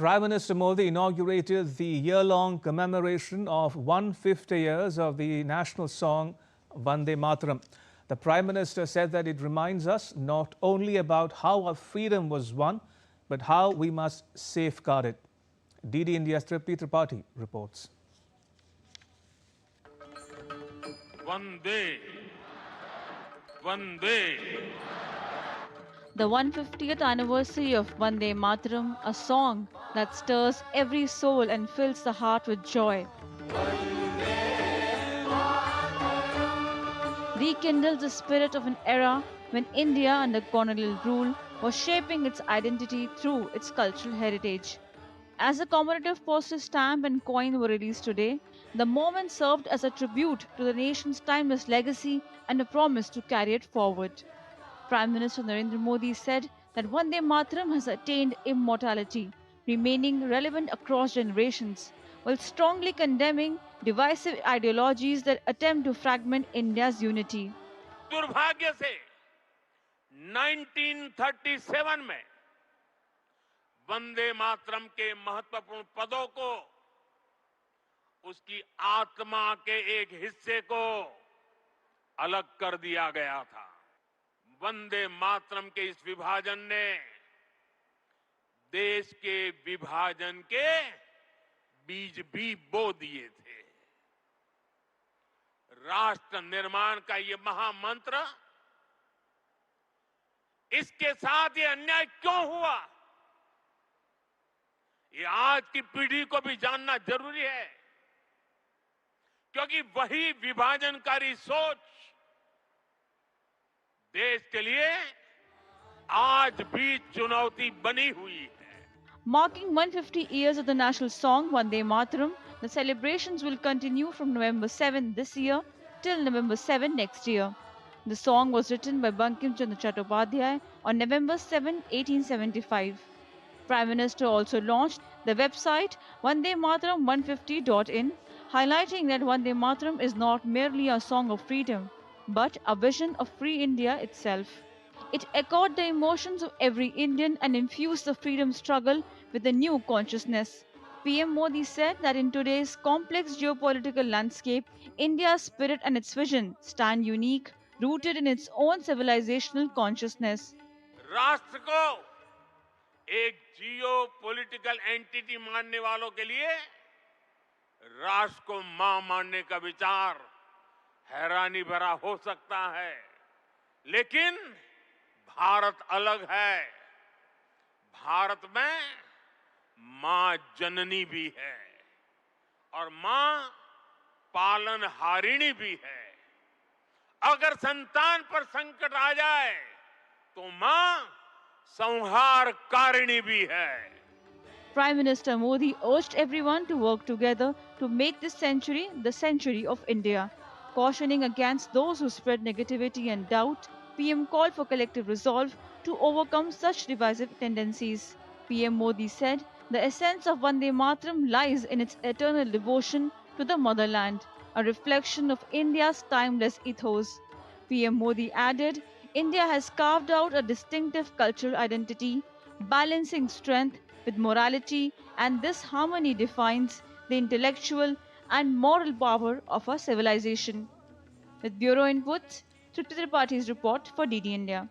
Prime Minister Modi inaugurated the year-long commemoration of 150 years of the national song Vande Mataram. The Prime Minister said that it reminds us not only about how our freedom was won, but how we must safeguard it. DD India's Tripti Tripathi reports. Vande, Vande. The 150th anniversary of Vande Mataram, a song that stirs every soul and fills the heart with joy, rekindles the spirit of an era when India under colonial rule was shaping its identity through its cultural heritage. As a commemorative postage stamp and coin were released today, the moment served as a tribute to the nation's timeless legacy and a promise to carry it forward. Prime Minister Narendra Modi said that Vande Mataram has attained immortality, remaining relevant across generations, while strongly condemning divisive ideologies that attempt to fragment India's unity. दुर्भाग्य से 1937 में वंदे मातरम के महत्वपूर्ण पदों को उसकी आत्मा के एक हिस्से को अलग कर दिया गया था। वंदे मातरम के इस विभाजन ने देश के विभाजन के बीज भी बो दिए थे। राष्ट्र निर्माण का ये महामंत्र, इसके साथ ये अन्याय क्यों हुआ, ये आज की पीढ़ी को भी जानना जरूरी है, क्योंकि वही विभाजनकारी सोच देश के लिए आज भी चुनौती बनी हुई है। Marking 150 years of the national song Vande Mataram, the celebrations will continue from November 7 this year till November 7 next year. The song was written by Bankim Chandra Chattopadhyay on November 7, 1875. Prime Minister also launched the website vandemataram150.in, highlighting that Vande Mataram is not merely a song of freedom, but a vision of free India itself. It echoed the emotions of every Indian and infused the freedom struggle with a new consciousness. PM Modi said that in today's complex geopolitical landscape, India's spirit and its vision stand unique, rooted in its own civilizational consciousness. राष्ट्र को एक जियो political entity मानने वालों के लिए राष्ट्र को मां मानने का विचार हैरानी भरा हो सकता है, लेकिन भारत अलग है। भारत में मां जननी भी है और मां पालनहारिणी भी है। अगर संतान पर संकट आ जाए तो मां संहारकारिणी भी है। Prime Minister Modi urged everyone to work together to make this century the century of India. Cautioning against those who spread negativity and doubt, PM called for collective resolve to overcome such divisive tendencies. PM Modi said the essence of Vande Mataram lies in its eternal devotion to the motherland, a reflection of India's timeless ethos. PM Modi added, India has carved out a distinctive cultural identity, balancing strength with morality, and this harmony defines the intellectual and moral power of our civilization. With Bureau Inputs, Tripti Tripathi report for DD India.